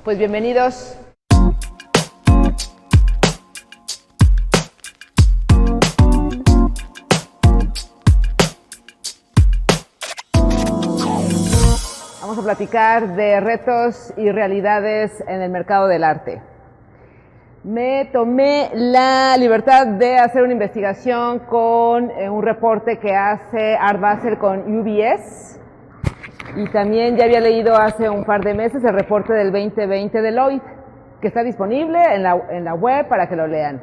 Pues bienvenidos. Vamos a platicar de retos y realidades en el mercado del arte. Me tomé la libertad de hacer una investigación con un reporte que hace Art Basel con UBS. Y también ya había leído hace un par de meses el reporte del 2020 de Lloyd, que está disponible en la web para que lo lean.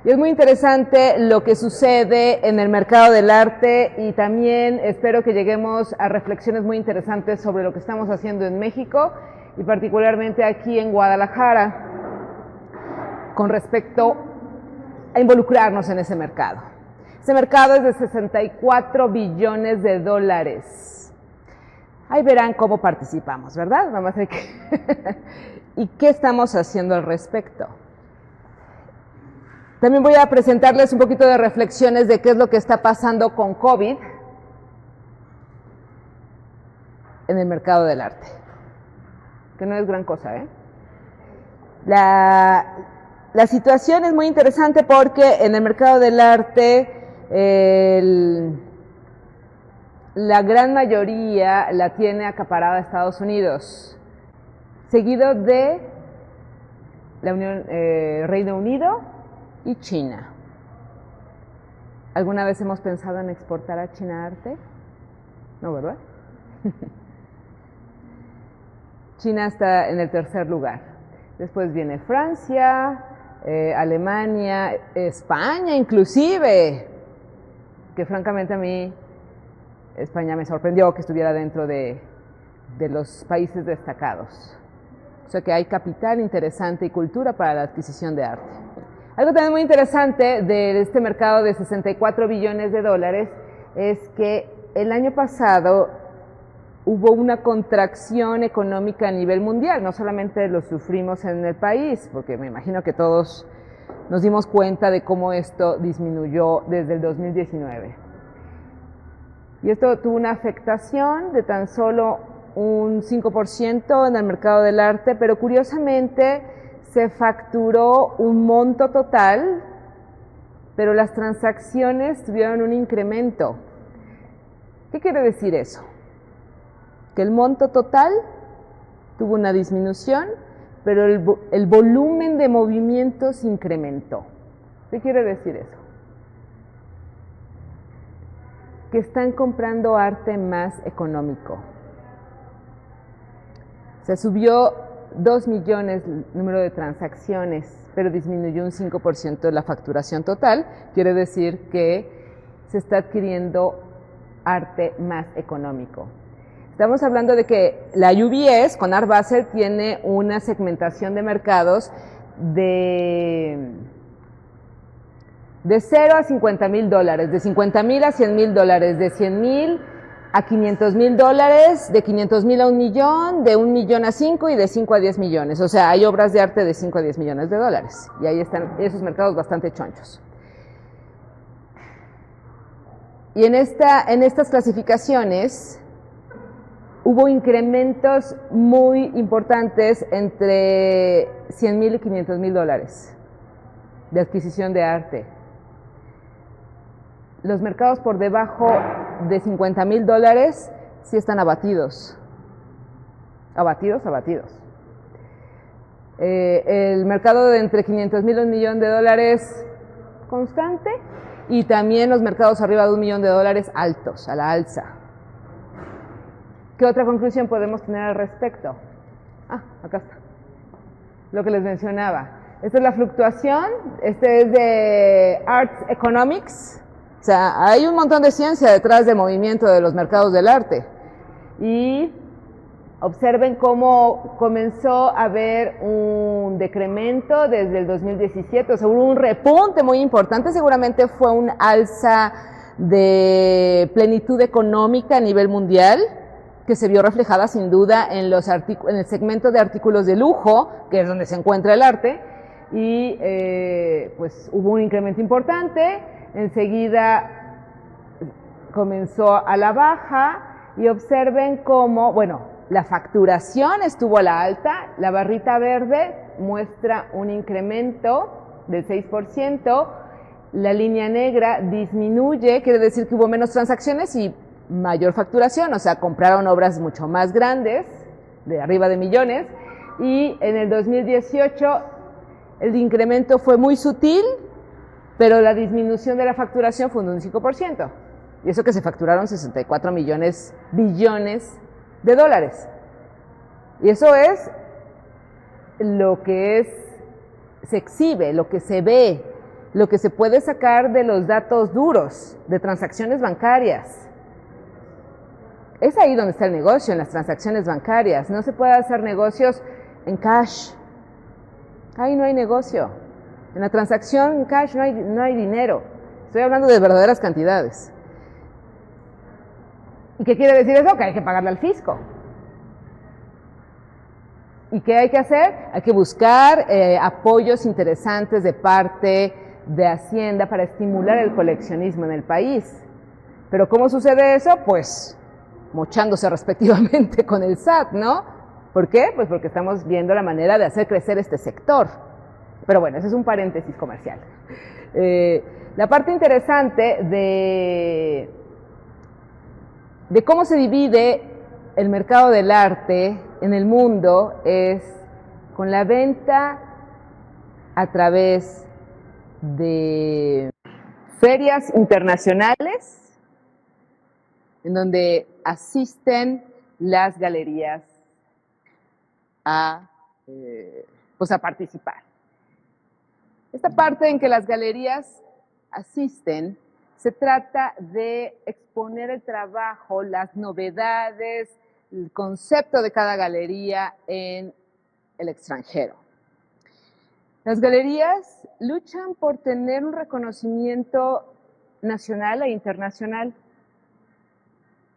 Y es muy interesante lo que sucede en el mercado del arte y también espero que lleguemos a reflexiones muy interesantes sobre lo que estamos haciendo en México y particularmente aquí en Guadalajara con respecto a involucrarnos en ese mercado. Ese mercado es de 64 billones de dólares. Ahí verán cómo participamos, ¿verdad? Nada más hay que ¿Y qué estamos haciendo al respecto? También voy a presentarles un poquito de reflexiones de qué es lo que está pasando con COVID en el mercado del arte. Que no es gran cosa, ¿eh? La situación es muy interesante porque en el mercado del arte la gran mayoría la tiene acaparada Estados Unidos, seguido de Reino Unido y China. ¿Alguna vez hemos pensado en exportar a China arte? No, ¿verdad? China está en el tercer lugar. Después viene Francia, Alemania, España inclusive, que francamente a mí España me sorprendió que estuviera dentro de los países destacados. O sea que hay capital interesante y cultura para la adquisición de arte. Algo también muy interesante de este mercado de 64 billones de dólares es que el año pasado hubo una contracción económica a nivel mundial. No solamente lo sufrimos en el país, porque me imagino que todos nos dimos cuenta de cómo esto disminuyó desde el 2019. Y esto tuvo una afectación de tan solo un 5% en el mercado del arte, pero curiosamente se facturó un monto total, pero las transacciones tuvieron un incremento. ¿Qué quiere decir eso? Que el monto total tuvo una disminución, pero el volumen de movimientos incrementó. ¿Qué quiere decir eso? Que están comprando arte más económico. Se subió 2 millones el número de transacciones, pero disminuyó un 5% de la facturación total. Quiere decir que se está adquiriendo arte más económico. Estamos hablando de que la UBS con Art Basel tiene una segmentación de mercados de 0 a 50 mil dólares, de 50 mil a 100 mil dólares, de 100 mil a 500 mil dólares, de 500 mil a 1 millón, de 1 millón a 5 y de 5 a 10 millones. O sea, hay obras de arte de 5 a 10 millones de dólares. Y ahí están esos mercados bastante chonchos. Y en estas clasificaciones hubo incrementos muy importantes entre 100 mil y 500 mil dólares de adquisición de arte. Los mercados por debajo de 50 mil dólares sí están abatidos. Abatidos. El mercado de entre 500 mil y 1 millón de dólares constante y también los mercados arriba de 1 millón de dólares altos, a la alza. ¿Qué otra conclusión podemos tener al respecto? Acá está. Lo que les mencionaba. Esta es la fluctuación, este es de Arts Economics. O sea, hay un montón de ciencia detrás del movimiento de los mercados del arte. Y observen cómo comenzó a haber un decremento desde el 2017. O sea, hubo un repunte muy importante. Seguramente fue un alza de plenitud económica a nivel mundial, que se vio reflejada sin duda en el segmento de artículos de lujo, que es donde se encuentra el arte. Y pues hubo un incremento importante. Enseguida comenzó a la baja y observen cómo, bueno, la facturación estuvo a la alta, la barrita verde muestra un incremento del 6%, la línea negra disminuye, quiere decir que hubo menos transacciones y mayor facturación, o sea, compraron obras mucho más grandes, de arriba de millones, y en el 2018 el incremento fue muy sutil, pero la disminución de la facturación fue de un 5%, y eso que se facturaron 64 billones de dólares. Y eso es lo que se exhibe, lo que se ve, lo que se puede sacar de los datos duros de transacciones bancarias. Es ahí donde está el negocio, en las transacciones bancarias. No se puede hacer negocios en cash. Ahí no hay negocio. En la transacción en cash no hay dinero. Estoy hablando de verdaderas cantidades. ¿Y qué quiere decir eso? Que hay que pagarle al fisco. ¿Y qué hay que hacer? Hay que buscar apoyos interesantes de parte de Hacienda para estimular el coleccionismo en el país. ¿Pero cómo sucede eso? Pues mochándose respectivamente con el SAT, ¿no? ¿Por qué? Pues porque estamos viendo la manera de hacer crecer este sector. Pero bueno, ese es un paréntesis comercial. La parte interesante de cómo se divide el mercado del arte en el mundo es con la venta a través de ferias internacionales en donde asisten las galerías a participar. Esta parte en que las galerías asisten se trata de exponer el trabajo, las novedades, el concepto de cada galería en el extranjero. Las galerías luchan por tener un reconocimiento nacional e internacional.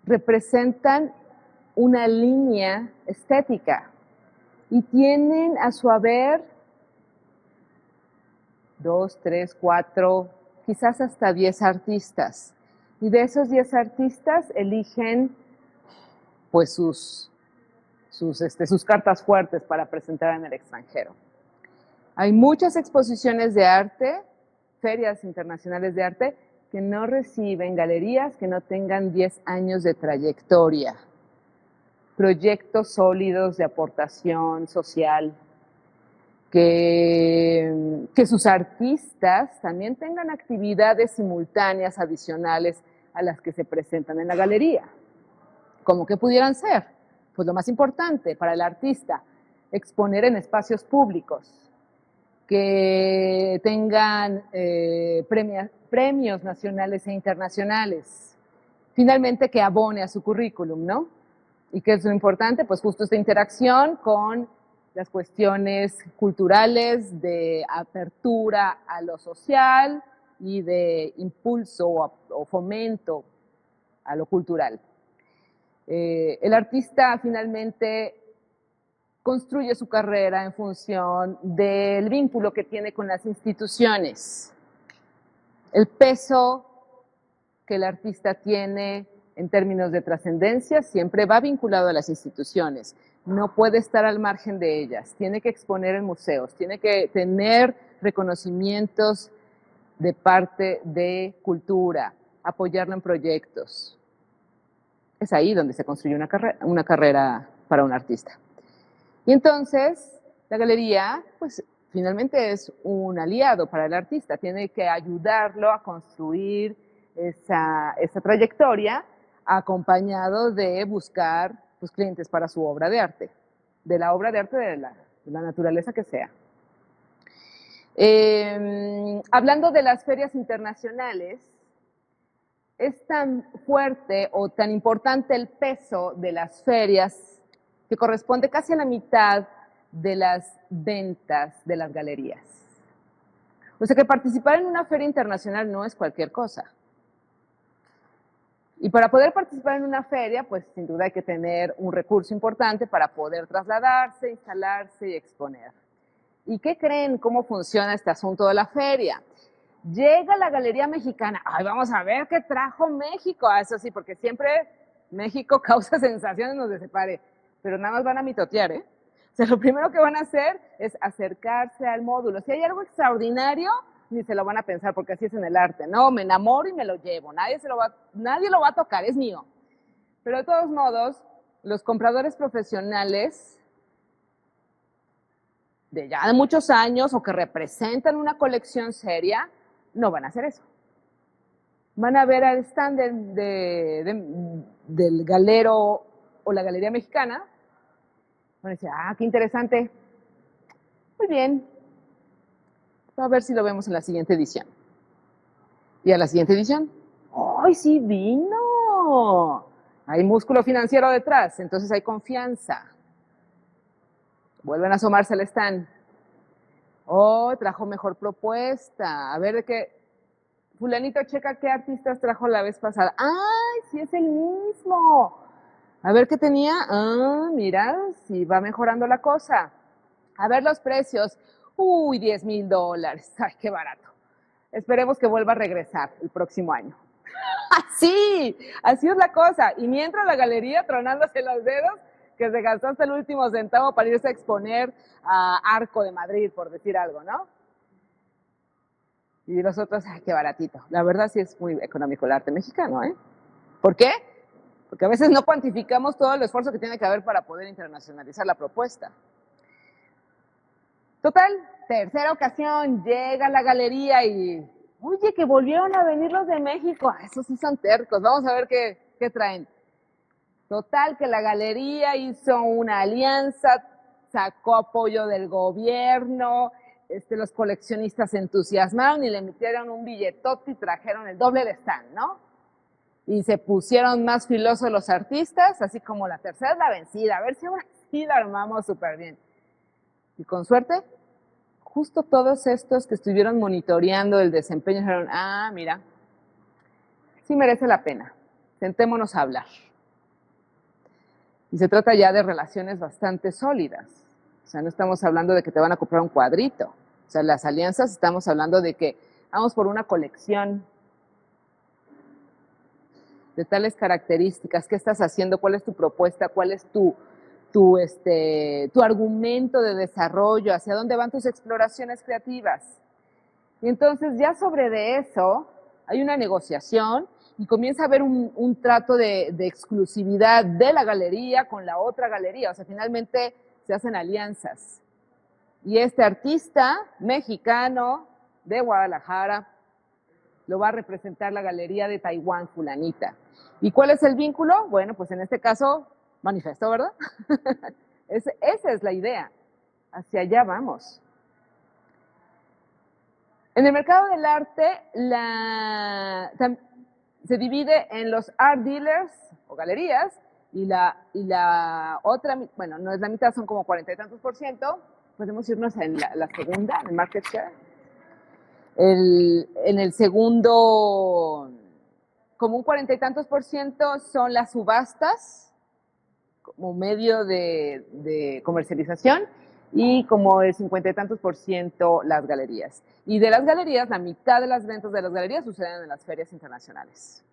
Representan una línea estética y tienen a su haber 2, 3, 4, quizás hasta 10 artistas. Y de esos 10 artistas eligen pues sus cartas fuertes para presentar en el extranjero. Hay muchas exposiciones de arte, ferias internacionales de arte, que no reciben galerías que no tengan 10 años de trayectoria, proyectos sólidos de aportación social, que sus artistas también tengan actividades simultáneas adicionales a las que se presentan en la galería. ¿Cómo que pudieran ser? Pues lo más importante para el artista, exponer en espacios públicos, que tengan premios nacionales e internacionales. Finalmente, que abone a su currículum, ¿no? ¿Y qué es lo importante? Pues justo esta interacción con las cuestiones culturales de apertura a lo social y de impulso o fomento a lo cultural. El artista finalmente construye su carrera en función del vínculo que tiene con las instituciones. El peso que el artista tiene en términos de trascendencia siempre va vinculado a las instituciones. No puede estar al margen de ellas. Tiene que exponer en museos, tiene que tener reconocimientos de parte de cultura, apoyarlo en proyectos. Es ahí donde se construye una carrera para un artista. Y entonces, la galería, pues, finalmente es un aliado para el artista. Tiene que ayudarlo a construir esa trayectoria, acompañado de buscar pues, clientes para su obra de arte, de la obra de arte de la naturaleza que sea. Hablando de las ferias internacionales, es tan fuerte o tan importante el peso de las ferias que corresponde casi a la mitad de las ventas de las galerías. O sea que participar en una feria internacional no es cualquier cosa. Y para poder participar en una feria, pues sin duda hay que tener un recurso importante para poder trasladarse, instalarse y exponer. ¿Y qué creen? ¿Cómo funciona este asunto de la feria? Llega la Galería Mexicana. Ay, vamos a ver qué trajo México. Eso sí, porque siempre México causa sensaciones donde se pare. pero nada más van a mitotear, ¿eh? O sea, lo primero que van a hacer es acercarse al módulo. Si hay algo extraordinario, ni se lo van a pensar, porque así es en el arte, ¿no? Me enamoro y me lo llevo, nadie lo va a tocar, es mío. Pero de todos modos, los compradores profesionales de ya de muchos años o que representan una colección seria, no van a hacer eso. Van a ver al stand del galero o la Galería Mexicana, van a decir, qué interesante, muy bien, a ver si lo vemos en la siguiente edición. Y a la siguiente edición, ¡ay, sí vino! Hay músculo financiero detrás, entonces hay confianza. Vuelven a asomarse al stand. Oh, trajo mejor propuesta. A ver de qué. Fulanito, checa qué artistas trajo la vez pasada. ¡Ay, sí es el mismo! A ver qué tenía. Mira, sí va mejorando la cosa. A ver los precios. Uy, $10,000. Ay, qué barato. Esperemos que vuelva a regresar el próximo año. Así es la cosa. Y mientras la galería tronándose los dedos, que se gastó hasta el último centavo para irse a exponer a Arco de Madrid, por decir algo, ¿no? Y los otros, ay, qué baratito. La verdad sí es muy económico el arte mexicano, ¿eh? ¿Por qué? Porque a veces no cuantificamos todo el esfuerzo que tiene que haber para poder internacionalizar la propuesta. Total, tercera ocasión, llega a la galería y, oye, que volvieron a venir los de México. Esos sí son tercos, vamos a ver qué traen. Total, que la galería hizo una alianza, sacó apoyo del gobierno, los coleccionistas se entusiasmaron y le emitieron un billetote y trajeron el doble de stand, ¿no? Y se pusieron más filosos los artistas, así como la tercera es la vencida, a ver si ahora sí la armamos súper bien. Y con suerte, justo todos estos que estuvieron monitoreando el desempeño dijeron, mira, sí merece la pena, sentémonos a hablar. Y se trata ya de relaciones bastante sólidas. O sea, no estamos hablando de que te van a comprar un cuadrito. O sea, las alianzas estamos hablando de que vamos por una colección de tales características. ¿Qué estás haciendo? ¿Cuál es tu propuesta? ¿Cuál es tu argumento de desarrollo? ¿Hacia dónde van tus exploraciones creativas? Y entonces ya sobre de eso hay una negociación y comienza a haber un trato de exclusividad de la galería con la otra galería. O sea, finalmente se hacen alianzas. Y este artista mexicano de Guadalajara lo va a representar la galería de Taiwán, fulanita. ¿Y cuál es el vínculo? Bueno, pues en este caso, manifiesto, ¿verdad? Esa es la idea. Hacia allá vamos. En el mercado del arte, se divide en los art dealers o galerías y la otra, bueno, no es la mitad, son como 40 y tantos %. Podemos irnos en la segunda, en el market share. En el segundo, como un 40 y tantos % son las subastas como medio de comercialización y como el 50 y tantos % las galerías. Y de las galerías, la mitad de las ventas de las galerías suceden en las ferias internacionales.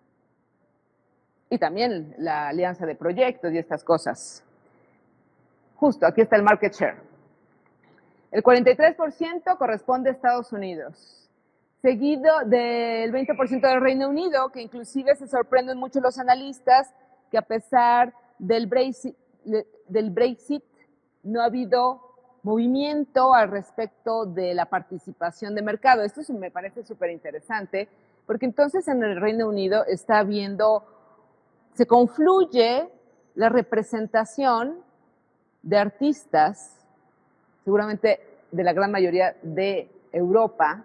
Y también la alianza de proyectos y estas cosas. Justo, aquí está el market share. El 43% corresponde a Estados Unidos, seguido del 20% del Reino Unido, que inclusive se sorprenden mucho los analistas que a pesar del Brexit no ha habido movimiento al respecto de la participación de mercado. Esto me parece súper interesante, porque entonces en el Reino Unido está habiendo, se confluye la representación de artistas, seguramente de la gran mayoría de Europa,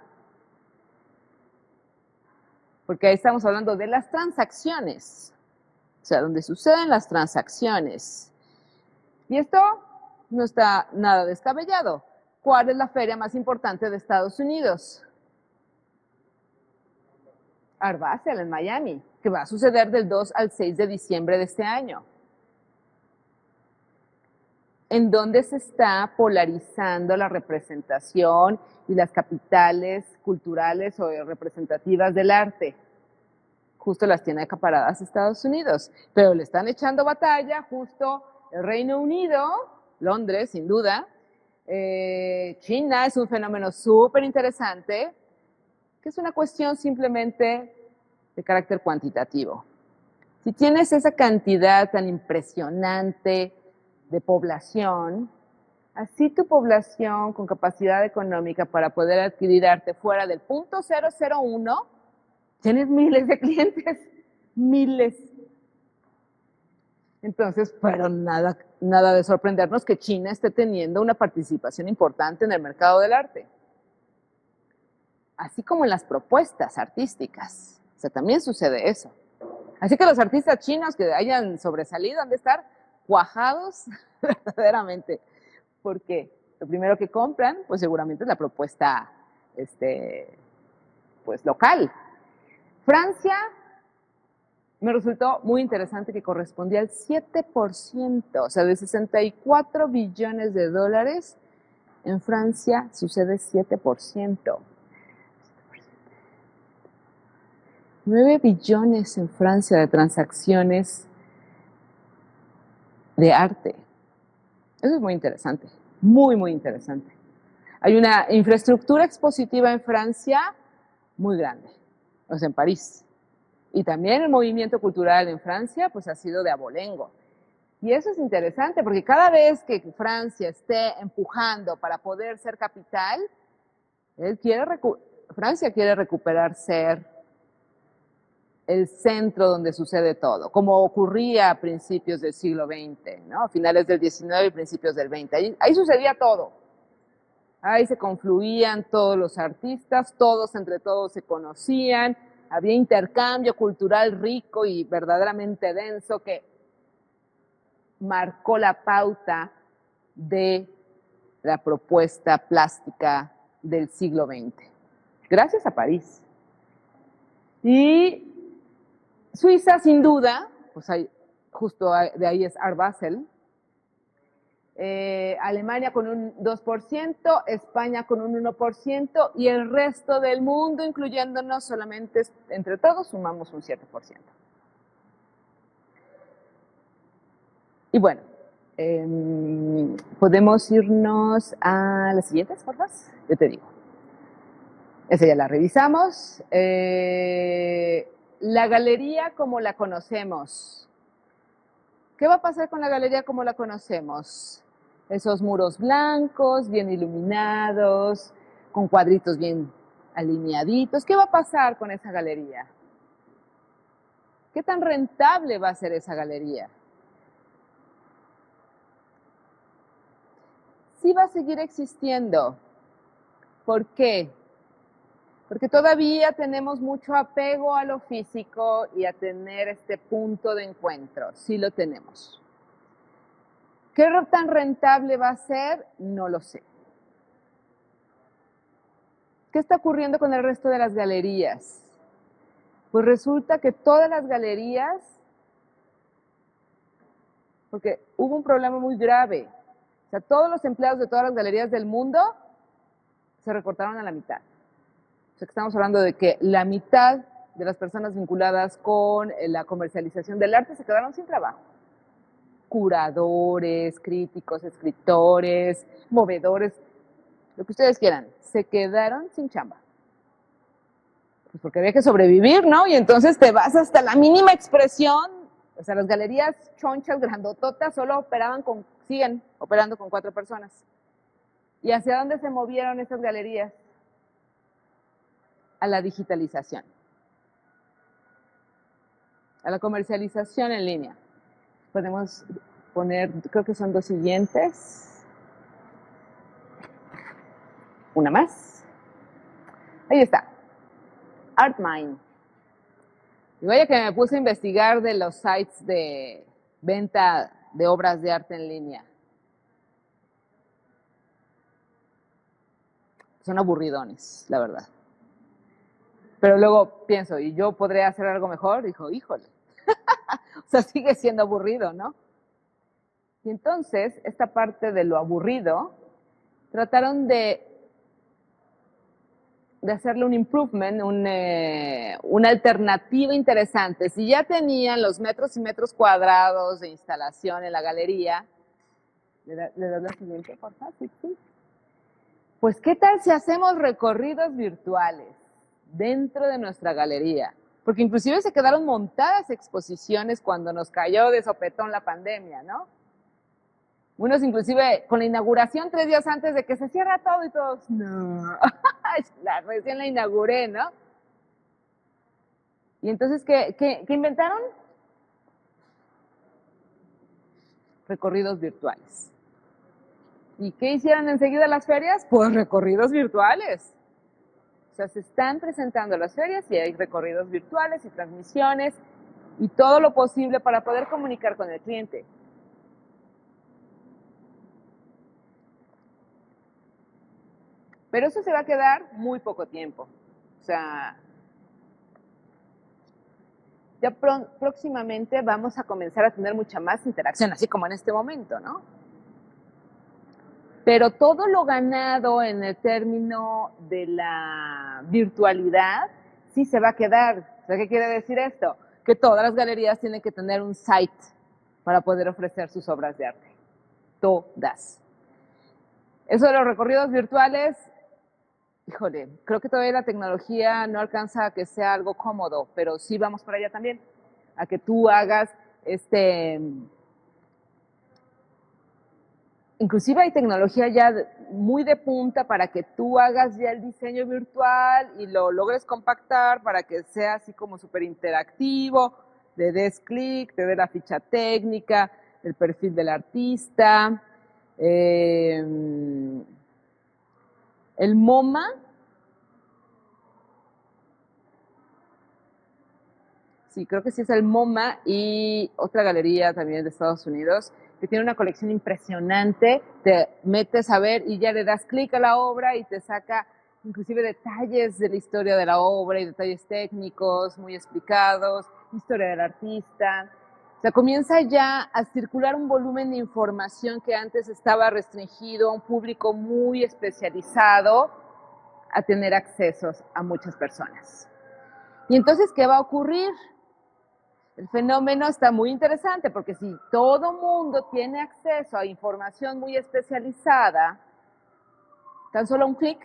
porque ahí estamos hablando de las transacciones, o sea, donde suceden las transacciones. Y esto no está nada descabellado. ¿Cuál es la feria más importante de Estados Unidos? Art Basel en Miami, que va a suceder del 2 al 6 de diciembre de este año. En donde se está polarizando la representación y las capitales culturales o representativas del arte. Justo las tiene acaparadas Estados Unidos, pero le están echando batalla justo El Reino Unido, Londres, sin duda. China es un fenómeno súper interesante, que es una cuestión simplemente de carácter cuantitativo. Si tienes esa cantidad tan impresionante de población, así tu población con capacidad económica para poder adquirir arte fuera del 0.001, tienes miles de clientes, miles. Entonces, pero nada de sorprendernos que China esté teniendo una participación importante en el mercado del arte. Así como en las propuestas artísticas. O sea, también sucede eso. Así que los artistas chinos que hayan sobresalido han de estar cuajados verdaderamente. Porque lo primero que compran, pues seguramente es la propuesta pues, local. Francia me resultó muy interesante que correspondía al 7%, o sea, de 64 billones de dólares, en Francia sucede 7%. 9 billones en Francia de transacciones de arte. Eso es muy interesante, muy, muy interesante. Hay una infraestructura expositiva en Francia muy grande, o sea, en París. Y también el movimiento cultural en Francia, pues ha sido de abolengo. Y eso es interesante, porque cada vez que Francia esté empujando para poder ser capital, Francia quiere recuperar ser el centro donde sucede todo, como ocurría a principios del siglo XX, ¿no? A finales del XIX y principios del XX. Ahí sucedía todo. Ahí se confluían todos los artistas, todos entre todos se conocían, había intercambio cultural rico y verdaderamente denso que marcó la pauta de la propuesta plástica del siglo XX. Gracias a París. Y Suiza, sin duda, pues justo de ahí es Art Basel. Alemania con un 2%, España con un 1% y el resto del mundo, incluyéndonos solamente entre todos, sumamos un 7%. Y bueno, podemos irnos a las siguientes, por favor. Yo te digo. Esa ya la revisamos. La galería como la conocemos. ¿Qué va a pasar con la galería como la conocemos? Esos muros blancos, bien iluminados, con cuadritos bien alineaditos. ¿Qué va a pasar con esa galería? ¿Qué tan rentable va a ser esa galería? Sí va a seguir existiendo. ¿Por qué? Porque todavía tenemos mucho apego a lo físico y a tener este punto de encuentro. Sí lo tenemos. ¿Qué tan rentable va a ser? No lo sé. ¿Qué está ocurriendo con el resto de las galerías? Pues resulta que todas las galerías, porque hubo un problema muy grave, o sea, todos los empleados de todas las galerías del mundo se recortaron a la mitad. O sea, que estamos hablando de que la mitad de las personas vinculadas con la comercialización del arte se quedaron sin trabajo. Curadores, críticos, escritores, movedores, lo que ustedes quieran, se quedaron sin chamba. Pues porque había que sobrevivir, ¿no? Y entonces te vas hasta la mínima expresión. O sea, las galerías chonchas, grandototas, siguen operando con 4 personas. ¿Y hacia dónde se movieron esas galerías? A la digitalización, a la comercialización en línea. Podemos poner, creo que son 2 siguientes. Una más. Ahí está. Artmind. Y vaya que me puse a investigar de los sites de venta de obras de arte en línea. Son aburridones, la verdad. Pero luego pienso, ¿y yo podría hacer algo mejor? Dijo, híjole. O sea, sigue siendo aburrido, ¿no? Y entonces, esta parte de lo aburrido, trataron de de hacerle un improvement, una alternativa interesante. Si ya tenían los metros y metros cuadrados de instalación en la galería, ¿le das la siguiente, por favor? Sí, sí. Pues, ¿qué tal si hacemos recorridos virtuales dentro de nuestra galería? Porque inclusive se quedaron montadas exposiciones cuando nos cayó de sopetón la pandemia, ¿no? Unos inclusive con la inauguración 3 días antes de que se cierra todo y todos, no, recién la inauguré, ¿no? Y entonces, ¿qué inventaron? Recorridos virtuales. ¿Y qué hicieron enseguida las ferias? Pues recorridos virtuales. O sea, se están presentando las ferias y hay recorridos virtuales y transmisiones y todo lo posible para poder comunicar con el cliente. Pero eso se va a quedar muy poco tiempo. O sea, ya próximamente vamos a comenzar a tener mucha más interacción, así como en este momento, ¿no? Pero todo lo ganado en el término de la virtualidad sí se va a quedar. O sea, ¿qué quiere decir esto? Que todas las galerías tienen que tener un site para poder ofrecer sus obras de arte. Todas. Eso de los recorridos virtuales, híjole, creo que todavía la tecnología no alcanza a que sea algo cómodo, pero sí vamos por allá también, a que tú hagas inclusive hay tecnología ya muy de punta para que tú hagas ya el diseño virtual y lo logres compactar para que sea así como súper interactivo, le des clic, te dé la ficha técnica, el perfil del artista. El MoMA, sí, creo que sí es el MoMA y otra galería también de Estados Unidos, que tiene una colección impresionante, te metes a ver y ya le das clic a la obra y te saca inclusive detalles de la historia de la obra y detalles técnicos muy explicados, historia del artista. O sea, comienza ya a circular un volumen de información que antes estaba restringido a un público muy especializado a tener accesos a muchas personas. Y entonces, ¿qué va a ocurrir? El fenómeno está muy interesante porque si todo mundo tiene acceso a información muy especializada, tan solo un clic,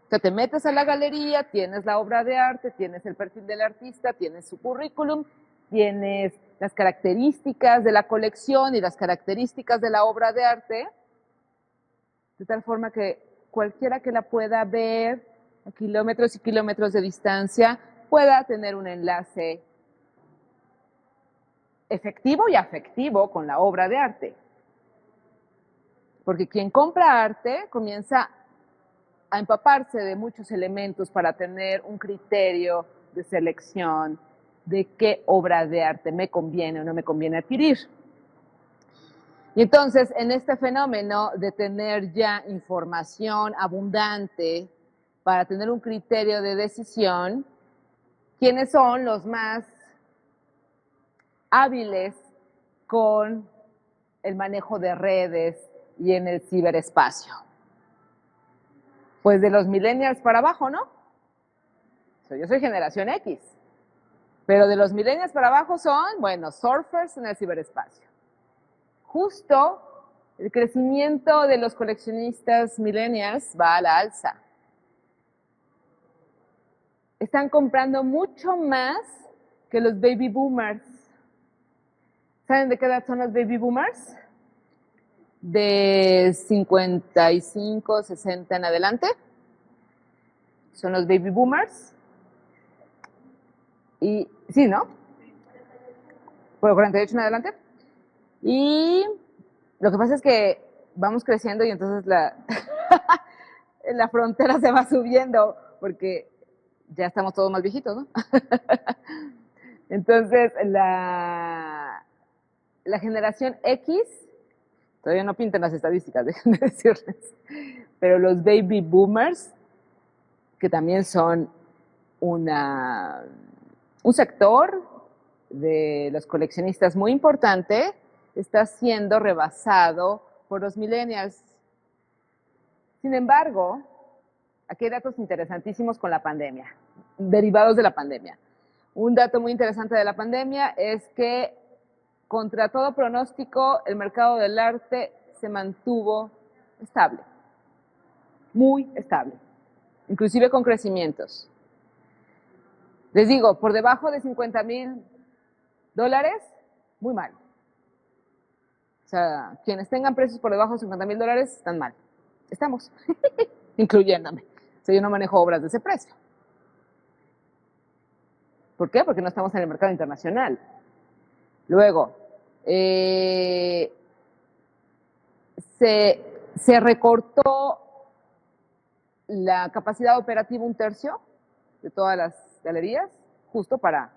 te metes a la galería, tienes la obra de arte, tienes el perfil del artista, tienes su currículum, tienes las características de la colección y las características de la obra de arte, de tal forma que cualquiera que la pueda ver a kilómetros y kilómetros de distancia pueda tener un enlace efectivo y afectivo con la obra de arte. Porque quien compra arte comienza a empaparse de muchos elementos para tener un criterio de selección de qué obra de arte me conviene o no me conviene adquirir. Y entonces, en este fenómeno de tener ya información abundante para tener un criterio de decisión, ¿quiénes son los más hábiles con el manejo de redes y en el ciberespacio? Pues de los millennials para abajo, ¿no? Yo soy generación X, pero de los millennials para abajo son, bueno, surfers en el ciberespacio. Justo el crecimiento de los coleccionistas millennials va a la alza. Están comprando mucho más que los baby boomers. ¿Saben de qué edad son los baby boomers? De 55, 60 en adelante. Son los baby boomers. Y sí, ¿no? Por 48 en adelante. Y lo que pasa es que vamos creciendo y entonces la frontera se va subiendo porque ya estamos todos más viejitos, ¿no? Entonces, la generación X, todavía no pintan las estadísticas, déjenme decirles, pero los baby boomers, que también son un sector de los coleccionistas muy importante, está siendo rebasado por los millennials. Sin embargo, aquí hay datos interesantísimos con la pandemia, derivados de la pandemia. Un dato muy interesante de la pandemia es que, contra todo pronóstico, el mercado del arte se mantuvo estable, muy estable, inclusive con crecimientos. Les digo, por debajo de $50,000, muy mal. O sea, quienes tengan precios por debajo de $50,000 están mal. Estamos, incluyéndome. O sea, yo no manejo obras de ese precio. ¿Por qué? Porque no estamos en el mercado internacional. Luego, se recortó la capacidad operativa 1/3 de todas las galerías, justo para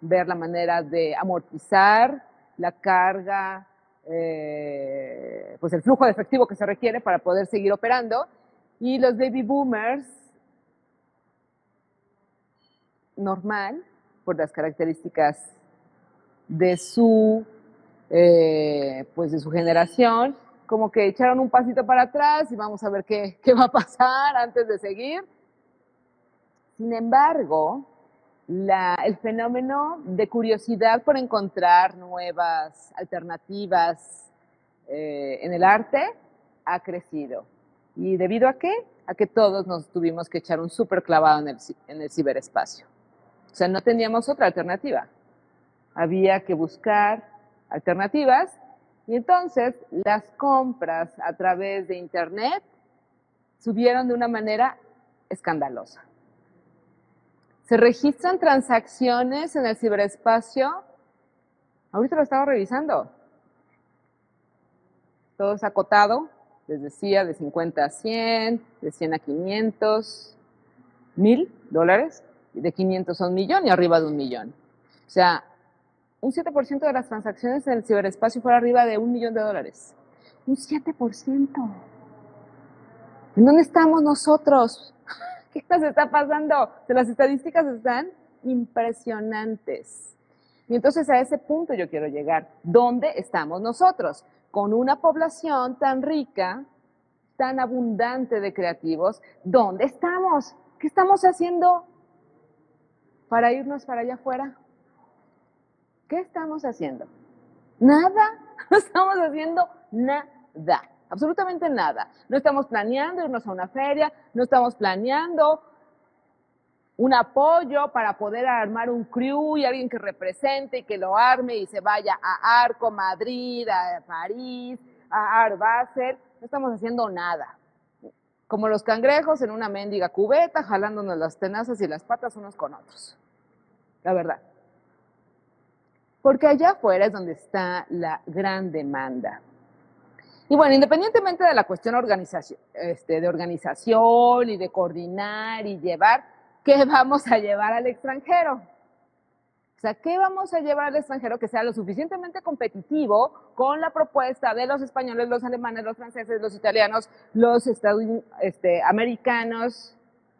ver la manera de amortizar la carga, pues el flujo de efectivo que se requiere para poder seguir operando. Y los baby boomers, normal, por las características de su, pues de su generación, como que echaron un pasito para atrás y vamos a ver qué va a pasar antes de seguir. Sin embargo, el fenómeno de curiosidad por encontrar nuevas alternativas en el arte ha crecido. ¿Y debido a qué? A que todos nos tuvimos que echar un súper clavado en el ciberespacio. O sea, no teníamos otra alternativa. Había que buscar alternativas y entonces las compras a través de Internet subieron de una manera escandalosa. Se registran transacciones en el ciberespacio, ahorita lo estaba revisando, todo es acotado, les decía, de 50 a 100, de 100 a 500, $1,000, y de 500 a 1,000,000 y arriba de 1,000,000. O sea, un 7% de las transacciones en el ciberespacio fuera arriba de $1,000,000. Un 7%. ¿En dónde estamos nosotros? ¿Qué nos está pasando? Las estadísticas están impresionantes. Y entonces a ese punto yo quiero llegar. ¿Dónde estamos nosotros? Con una población tan rica, tan abundante de creativos, ¿dónde estamos? ¿Qué estamos haciendo para irnos para allá afuera? ¿Qué estamos haciendo? Nada, no estamos haciendo nada, absolutamente nada. No estamos planeando irnos a una feria, no estamos planeando un apoyo para poder armar un crew y alguien que represente y que lo arme y se vaya a Arco, Madrid, a París, a Art Basel. No estamos haciendo nada. Como los cangrejos en una mendiga cubeta, jalándonos las tenazas y las patas unos con otros. La verdad. Porque allá afuera es donde está la gran demanda. Y bueno, independientemente de la cuestión de organización y de coordinar y llevar, ¿qué vamos a llevar al extranjero? O sea, ¿qué vamos a llevar al extranjero que sea lo suficientemente competitivo con la propuesta de los españoles, los alemanes, los franceses, los italianos, los americanos?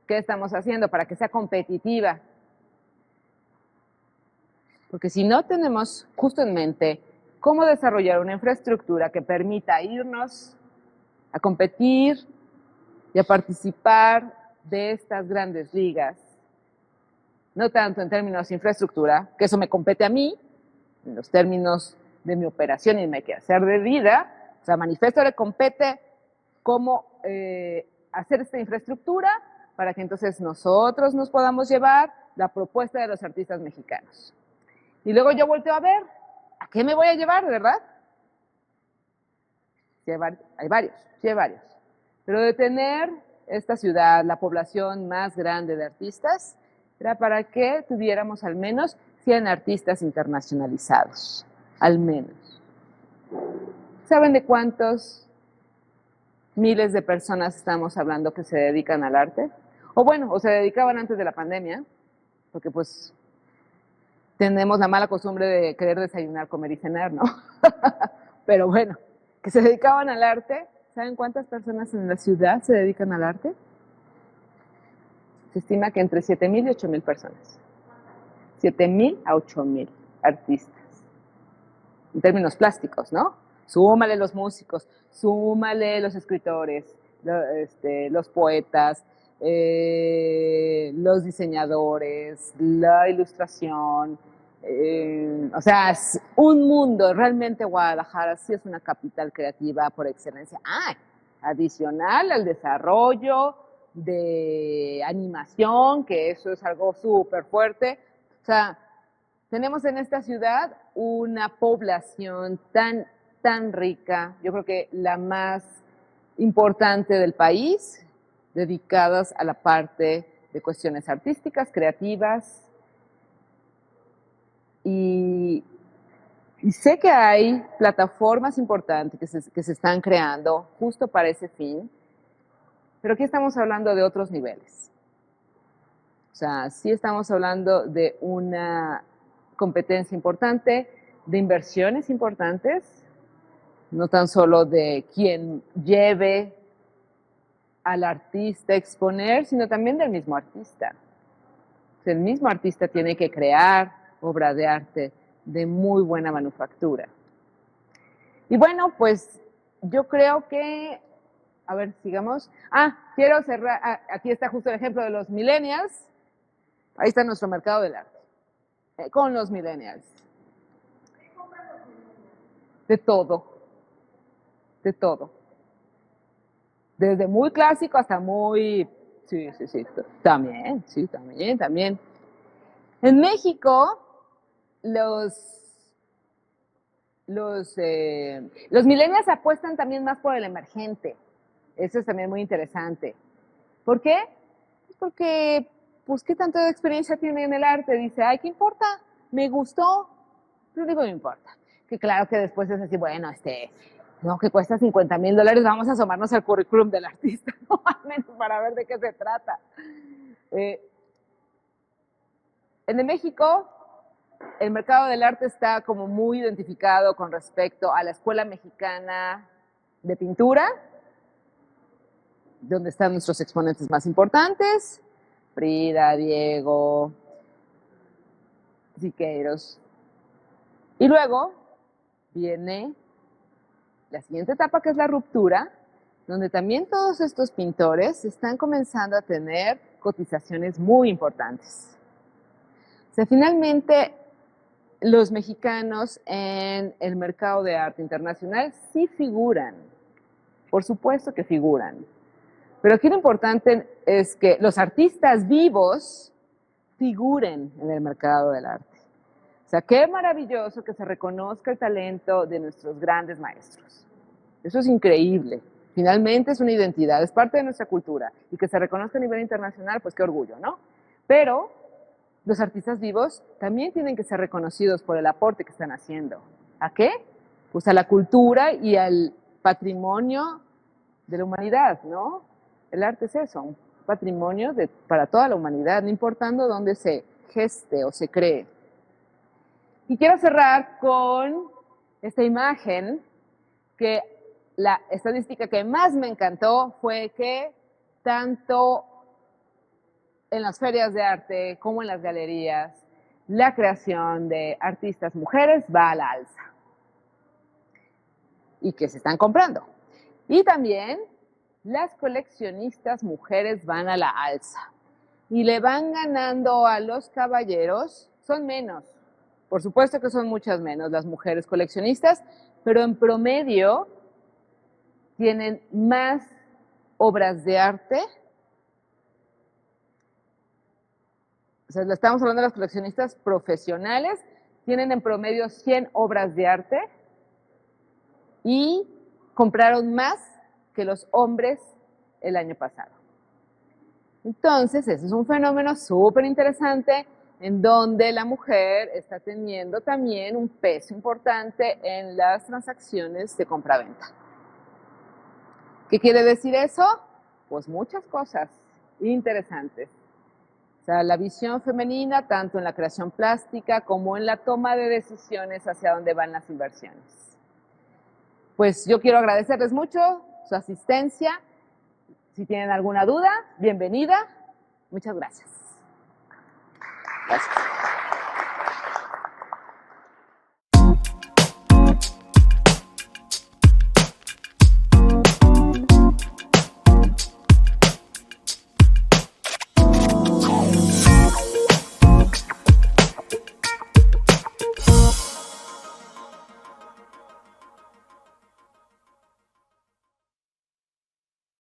¿Qué estamos haciendo para que sea competitiva? Porque si no tenemos justo en mente cómo desarrollar una infraestructura que permita irnos a competir y a participar de estas grandes ligas, no tanto en términos de infraestructura, que eso me compete a mí, en los términos de mi operación y mi quehacer de vida, o sea, Manifesto le compete cómo hacer esta infraestructura para que entonces nosotros nos podamos llevar la propuesta de los artistas mexicanos. Y luego yo volteo a ver, ¿a qué me voy a llevar, verdad? Sí, hay varios. Pero de tener esta ciudad, la población más grande de artistas, era para que tuviéramos al menos 100 artistas internacionalizados, al menos. ¿Saben de cuántos miles de personas estamos hablando que se dedican al arte? O se dedicaban antes de la pandemia, porque pues tenemos la mala costumbre de querer desayunar, comer y cenar, ¿no? Pero bueno, que se dedicaban al arte. ¿Saben cuántas personas en la ciudad se dedican al arte? Se estima que entre 7,000 y 8,000 personas. 7,000 a 8,000 artistas. En términos plásticos, ¿no? Súmale los músicos, súmale los escritores, los poetas, los diseñadores, la ilustración, o sea, es un mundo. Realmente Guadalajara sí es una capital creativa por excelencia. Adicional al desarrollo de animación, que eso es algo súper fuerte. O sea, tenemos en esta ciudad una población tan rica, yo creo que la más importante del país, dedicadas a la parte de cuestiones artísticas, creativas, y sé que hay plataformas importantes que se están creando justo para ese fin, pero aquí estamos hablando de otros niveles. O sea, sí estamos hablando de una competencia importante, de inversiones importantes, no tan solo de quien lleve al artista a exponer, sino también del mismo artista. El mismo artista tiene que crear obra de arte de muy buena manufactura. Y bueno, pues yo creo que, a ver, sigamos. Quiero cerrar, aquí está justo el ejemplo de los millennials. Ahí está nuestro mercado del arte, con los millennials. De todo, de todo. Desde muy clásico hasta muy, sí, también. En México, los millennials apuestan también más por el emergente. Eso es también muy interesante. ¿Por qué? Porque, pues, ¿qué tanto de experiencia tiene en el arte? Dice, ¿qué importa? Me gustó. Lo único que me importa. Que claro que después es así, bueno, no, que cuesta $50,000, vamos a asomarnos al currículum del artista, ¿no? Al menos para ver de qué se trata. En México, el mercado del arte está como muy identificado con respecto a la Escuela Mexicana de Pintura, donde están nuestros exponentes más importantes, Frida, Diego, Siqueiros. Y luego viene la siguiente etapa, que es la ruptura, donde también todos estos pintores están comenzando a tener cotizaciones muy importantes. O sea, finalmente, los mexicanos en el mercado de arte internacional sí figuran, por supuesto que figuran, pero aquí lo importante es que los artistas vivos figuren en el mercado del arte. O sea, qué maravilloso que se reconozca el talento de nuestros grandes maestros. Eso es increíble. Finalmente es una identidad, es parte de nuestra cultura. Y que se reconozca a nivel internacional, pues qué orgullo, ¿no? Pero los artistas vivos también tienen que ser reconocidos por el aporte que están haciendo. ¿A qué? Pues a la cultura y al patrimonio de la humanidad, ¿no? El arte es eso, un patrimonio para toda la humanidad, no importando dónde se geste o se cree. Y quiero cerrar con esta imagen, que la estadística que más me encantó fue que tanto en las ferias de arte como en las galerías, la creación de artistas mujeres va a la alza y que se están comprando. Y también las coleccionistas mujeres van a la alza y le van ganando a los caballeros. Son menos, por supuesto que son muchas menos las mujeres coleccionistas, pero en promedio tienen más obras de arte. O sea, estamos hablando de las coleccionistas profesionales, tienen en promedio 100 obras de arte y compraron más que los hombres el año pasado. Entonces, ese es un fenómeno súper interesante en donde la mujer está teniendo también un peso importante en las transacciones de compra-venta. ¿Qué quiere decir eso? Pues muchas cosas interesantes. O sea, la visión femenina, tanto en la creación plástica como en la toma de decisiones hacia dónde van las inversiones. Pues yo quiero agradecerles mucho su asistencia. Si tienen alguna duda, bienvenida. Muchas gracias. Gracias.